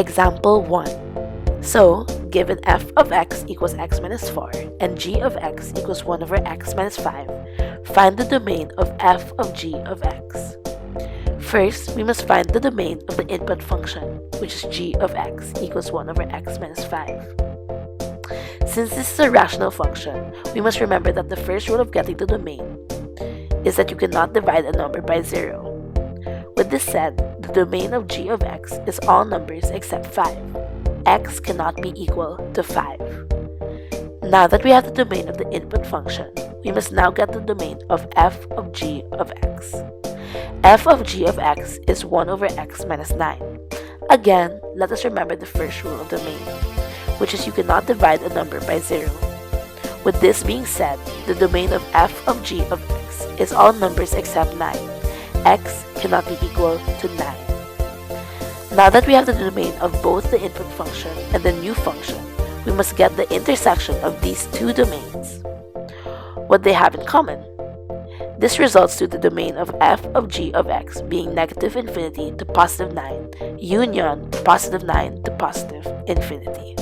Example 1. So, given f of x equals x minus 4 and g of x equals 1 over x minus 5, find the domain of f of g of x. First, we must find the domain of the input function, which is g of x equals 1 over x minus 5. Since this is a rational function, we must remember that the first rule of getting the domain is that you cannot divide a number by 0. With this said, the domain of g of x is all numbers except 5. X cannot be equal to 5. Now that we have the domain of the input function, we must now get the domain of f of g of x. F of g of x is 1 over x minus 9. Again, let us remember the first rule of domain, which is you cannot divide a number by 0. With this being said, the domain of f of g of x is all numbers except 9. X cannot be equal to 9. Now that we have the domain of both the input function and the new function, we must get the intersection of these two domains. What they have in common. This results to the domain of f of g of x being negative infinity to positive 9, union positive 9 to positive infinity.